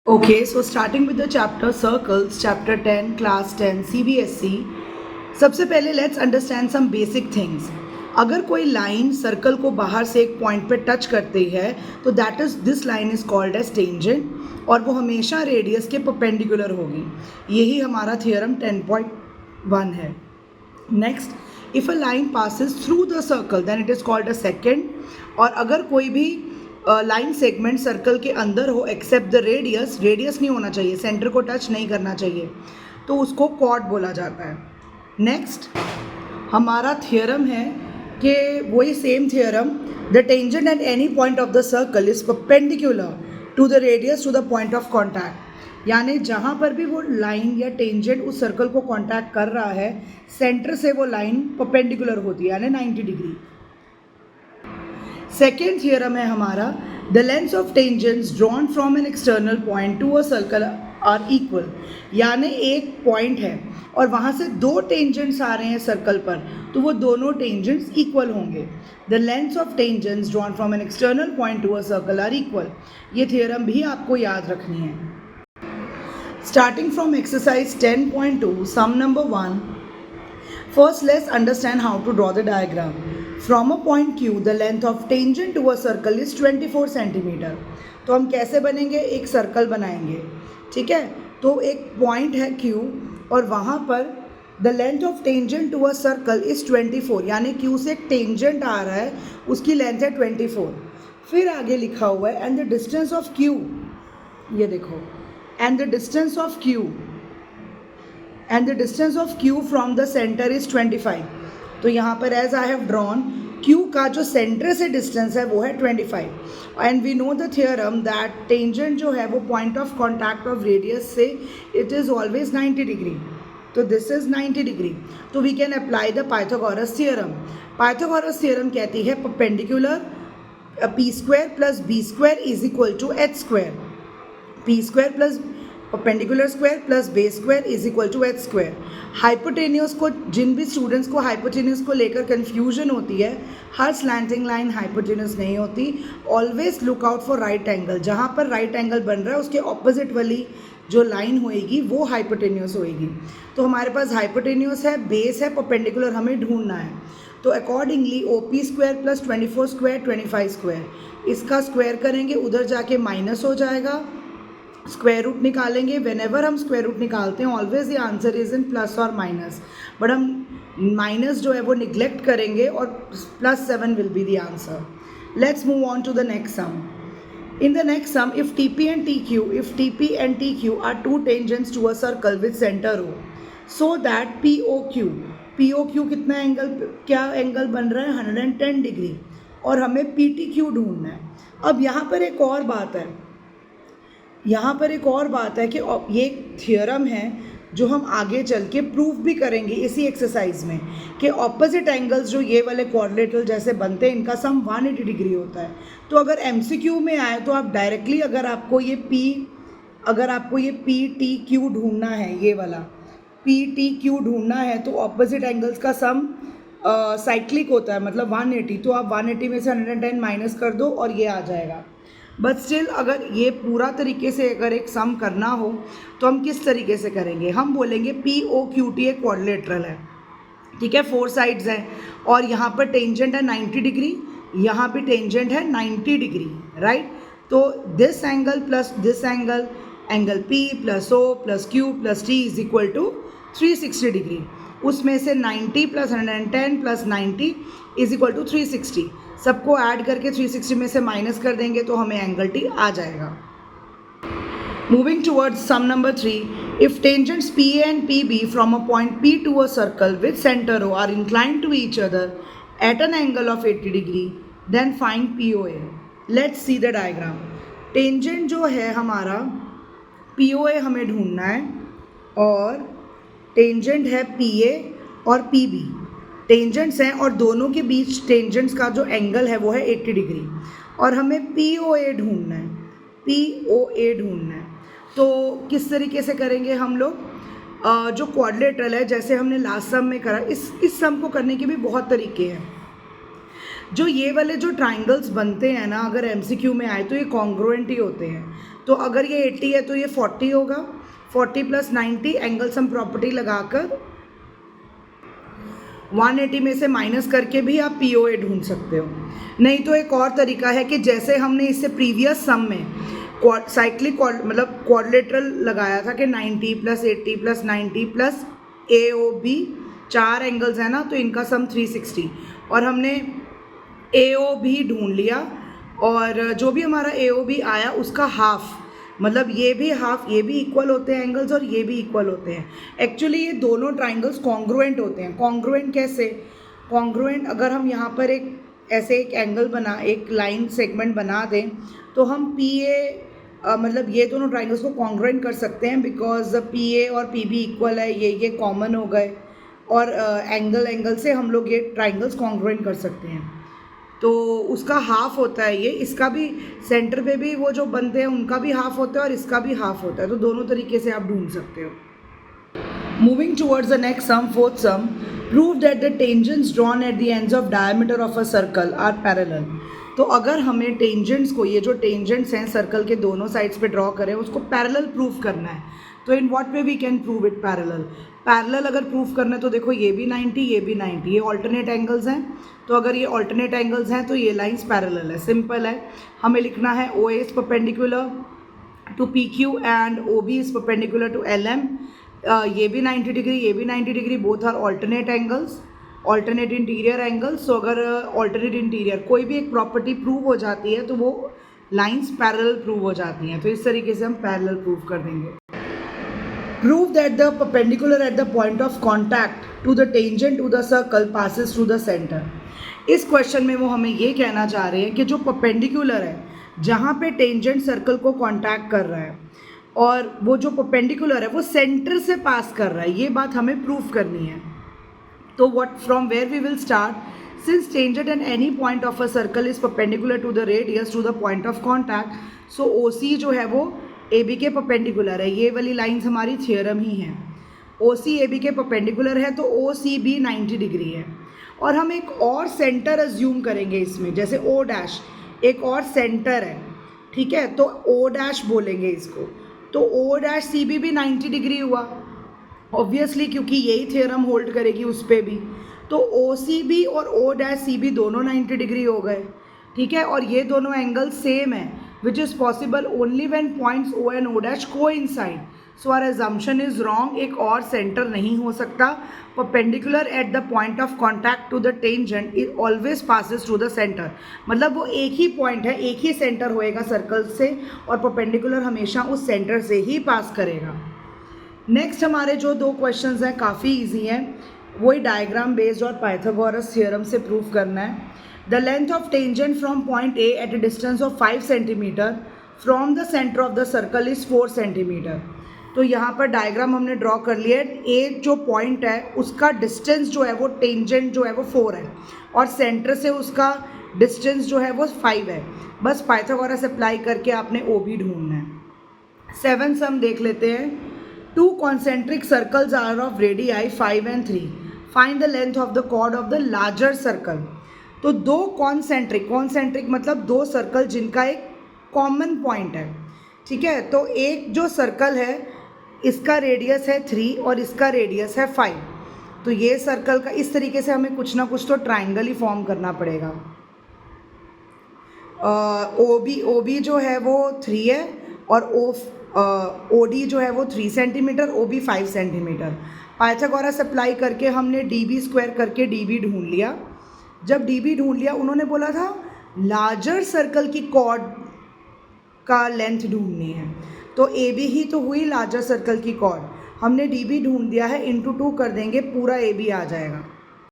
Okay, so starting with the chapter circles, chapter 10, class 10, CBSE. सबसे पहले let's understand some basic things. अगर कोई line circle को बाहर से एक पॉइंट पे टच करती है तो that is this line is called as tangent और वो हमेशा रेडियस के परपेंडिकुलर होगी. यही हमारा थियरम 10.1 है. Next, if a line passes through the circle then it is called a secant. और अगर कोई भी लाइन सेगमेंट सर्कल के अंदर हो एक्सेप्ट द रेडियस नहीं होना चाहिए, सेंटर को टच नहीं करना चाहिए, तो उसको क्वाड बोला जाता है. नेक्स्ट हमारा थियरम है कि वही same theorem, the tangent at any point of the circle is perpendicular to the radius to the point of contact. यानी जहाँ पर भी वो लाइन या टेंजेंट उस सर्कल को कॉन्टैक्ट कर रहा है, सेंटर से वो लाइन परपेंडिकुलर होती है यानी 90 डिग्री. सेकेंड थियरम है हमारा, the lengths of tangents drawn from an external point to a circle are equal. यानी एक पॉइंट है और वहाँ से दो टेंजेंट्स आ रहे हैं सर्कल पर, तो वो दोनों टेंजेंट्स इक्वल होंगे. The lengths of tangents drawn from an external point to a circle are equal. ये थियरम भी आपको याद रखनी है. Starting from exercise 10.2, sum number 1. First, let's understand how to draw the diagram. From a point Q, the length of tangent to a circle is 24 cm. तो हम कैसे बनेंगे, एक सर्कल बनाएंगे. ठीक है, तो एक पॉइंट है Q और वहाँ पर the length of tangent to a circle is 24. यानी Q से एक टेंजेंट आ रहा है, उसकी लेंथ है 24. फिर आगे लिखा हुआ है and the distance of Q, ये देखो, and the distance of Q and the distance of Q from the center is 25. तो यहाँ पर as I have drawn Q का जो सेंटर से डिस्टेंस है वो है 25. And we know the theorem that tangent जो है वो point of contact of radius से इट इज़ ऑलवेज 90 डिग्री. तो दिस इज 90 डिग्री. तो we can apply the Pythagoras theorem. Pythagoras theorem कहती है perpendicular P square plus B square is equal to H square. P square plus perpendicular square plus base square is equal to H square. Hypotenuse को, जिन भी students को hypotenuse को लेकर confusion होती है, हर स्लैंटिंग लाइन हाइपोटेन्यूस नहीं होती. Always look out for right angle. जहाँ पर राइट एंगल बन रहा है उसके ऑपोजिट वाली जो लाइन होएगी वो हाइपोटेन्यूस होएगी. तो हमारे पास हाइपोटेन्यूस है, बेस है, परपेंडिकुलर हमें ढूंढना है. तो accordingly O P square plus 24 square 25 square, इसका स्क्वायर करेंगे, उधर जाके माइनस हो जाएगा, स्क्वायर रूट निकालेंगे. वेन एवर हम स्क्वायर रूट निकालते हैं always the answer is in plus और माइनस, बट हम माइनस जो है वो निग्लेक्ट करेंगे और +7 will be the answer. Let's move on to the next some. In the next sum, if TP and TQ are two tangents to a circle with center O, so that POQ कितना angle, क्या angle बन रहा है 110 degree और हमें PTQ ढूंढना है. अब यहाँ पर एक और बात है कि ये थियरम है जो हम आगे चल के प्रूफ भी करेंगे इसी एक्सरसाइज में कि ऑपोजिट एंगल्स जो ये वाले क्वाड्रिलेटरल जैसे बनते हैं इनका सम 180 डिग्री होता है. तो अगर MCQ में आए तो आप डायरेक्टली अगर आपको ये PTQ ढूंढना है, ये वाला PTQ ढूंढना है, तो ऑपोजिट एंगल्स का सम साइक्लिक होता है, मतलब 180. तो आप 180 में से 110 माइनस कर दो और ये आ जाएगा. बट स्टिल अगर ये पूरा तरीके से अगर एक सम करना हो तो हम किस तरीके से करेंगे, हम बोलेंगे POQT एक क्वाड्रिलेटरल है. ठीक है, 4 साइड्स हैं और यहाँ पर टेंजेंट है 90 डिग्री, यहाँ भी टेंजेंट है 90 डिग्री, राइट. तो this angle plus this angle P plus O plus Q plus T is equal to 360 degree. उसमें से 90 plus 110 plus 90 is equal to 360. सबको ऐड करके 360 में से माइनस कर देंगे तो हमें एंगल T आ जाएगा. Moving towards sum number 3. If tangents PA and PB from a point P to a circle with centre O are inclined to each other at an angle of 80 degree then find POA. Let's see the diagram. Tangent जो है हमारा POA हमें ढूंढना है और tangent है PA और PB. Tangents हैं और दोनों के बीच टेंजेंट्स का जो एंगल है वो है 80 डिग्री और हमें POA ढूंढना है. तो किस तरीके से करेंगे हम लोग, जो क्वाड्रिलेटरल है जैसे हमने लास्ट सम में करा, इस सम को करने के भी बहुत तरीके हैं. जो ये वाले जो ट्राइंगल्स बनते हैं ना, अगर MCQ में आए तो ये कॉन्ग्रुएंट ही होते हैं. तो अगर ये 80 है तो ये 40 होगा, 40 + 90 एंगल सम प्रॉपर्टी लगाकर 180 में से माइनस करके भी आप POA ढूंढ सकते हो। नहीं तो एक और तरीका है कि जैसे हमने इससे प्रीवियस सम में साइक्लिक मतलब क्वाड्रिलेटरल लगाया था कि 90 + 80 + 90 + AOB 4 एंगल्स है ना, तो इनका सम 360 और हमने AOB ढूंढ लिया और जो भी हमारा AOB आया उसका हाफ, मतलब ये भी हाफ, ये भी इक्वल होते हैं एंगल्स और ये भी इक्वल होते हैं। एक्चुअली ये दोनों ट्राइंगल्स कॉन्ग्रुएंट होते हैं। कॉन्ग्रुएंट कैसे? कॉन्ग्रुएंट अगर हम यहाँ पर एक ऐसे एक एंगल बना, एक लाइन सेगमेंट बना दें तो हम PA मतलब ये दोनों ट्राइंगल्स को कॉन्ग्रुएंट कर सकते हैं, बिकॉज PA और PB इक्वल है, ये कॉमन हो गए और एंगल से हम लोग ये ट्राइंगल्स कॉन्ग्रुएंट कर सकते हैं। तो उसका हाफ होता है ये, इसका भी सेंटर पे भी वो जो बनते हैं उनका भी हाफ होता है और इसका भी हाफ होता है, तो दोनों तरीके से आप ढूंढ सकते हो। Moving towards the next sum, fourth sum, prove that the tangents drawn at the ends of diameter of a circle are parallel. तो अगर हमें टेंजेंट्स को, ये जो टेंजेंट्स हैं सर्कल के दोनों साइड्स पे ड्रॉ करें, उसको पैरेलल प्रूव करना है, तो in what way we can prove it parallel. Parallel अगर प्रूव करना है तो देखो ये भी 90, ये भी 90, ये ऑल्टरनेट एंगल्स हैं, तो अगर ये ऑल्टरनेट एंगल्स हैं तो ये लाइंस पैरेलल है। सिंपल है, हमें लिखना है OA is perpendicular to PQ and OB is perpendicular to LM। ये भी 90 डिग्री, ये भी 90 degree, both are alternate angles, alternate interior angles. So अगर ऑल्टरनेट इंटीरियर कोई भी एक प्रॉपर्टी प्रूव हो जाती है तो वो लाइंस पैरेलल प्रूव हो जाती हैं, तो इस तरीके से हम पैरेलल प्रूव कर देंगे। Prove that the perpendicular at the point of contact to the tangent to the circle passes through the center। इस क्वेश्चन में वो हमें ये कहना चाह रहे हैं कि जो परपेंडिकुलर है, जहाँ पे टेंजेंट सर्कल को कांटेक्ट कर रहा है और वो जो परपेंडिकुलर है वो सेंटर से पास कर रहा है, ये बात हमें प्रूव करनी है। तो what from where we will start, since tangent at any point of a circle is perpendicular to the radius to the point of contact, so OC जो है वो AB के परपेंडिकुलर है। ये वाली लाइंस हमारी थ्योरम ही है। OC AB के परपेंडिकुलर है तो OCB 90 डिग्री है। और हम एक और सेंटर अज्यूम करेंगे इसमें, जैसे O' एक और सेंटर है, ठीक है, तो O' बोलेंगे इसको, तो O'CB भी 90 डिग्री हुआ ऑब्वियसली, क्योंकि यही थ्योरम होल्ड करेगी उस पर भी। तो OCB और O'CB दोनों 90 डिग्री हो गए, ठीक है, और ये दोनों एंगल सेम है, which is possible only when points O and O' coincide. So our assumption is wrong, एक और सेंटर नहीं हो सकता। Perpendicular at the point of contact to the tangent it always passes through the center, मतलब वो एक ही point है, एक ही सेंटर होएगा सर्कल से और परपेंडिकुलर हमेशा उस सेंटर से ही पास करेगा। नेक्स्ट हमारे जो दो क्वेश्चंस हैं काफ़ी ईजी हैं, वही डायग्राम बेस्ड और पाइथागोरस थ्योरम से प्रूव करना है। The length of tangent from point A at a distance of 5 cm from the center of the circle is 4 cm। तो यहाँ पर डायग्राम हमने ड्रॉ कर लिया है। A जो पॉइंट है उसका डिस्टेंस जो है वो टेंजेंट जो है वो 4 है और सेंटर से उसका डिस्टेंस जो है वो 5 है। बस पाइथागोरस अप्लाई करके आपने OB ढूंढना है। 7 सम देख लेते हैं। 2 concentric circles are of radii 5 and 3. Find the length of the chord of the larger circle। तो दो कॉन्सेंट्रिक मतलब दो सर्कल जिनका एक कॉमन पॉइंट है, ठीक है, तो एक जो सर्कल है इसका रेडियस है 3 और इसका रेडियस है 5, तो ये सर्कल का इस तरीके से हमें कुछ ना कुछ तो ट्राइंगल ही फॉर्म करना पड़ेगा। OB जो है वो 3 है और OD जो है वो 3 centimetre, OB 5 centimetre. Pythagoras apply करके हमने DB स्क्वायर करके DB ढूंढ लिया। जब DB ढूंढ लिया, उन्होंने बोला था लार्जर सर्कल की कॉर्ड का लेंथ ढूंढनी है, तो AB ही तो हुई लार्जर सर्कल की कॉर्ड, हमने DB ढूंढ दिया है, इंटू 2 कर देंगे, पूरा AB आ जाएगा।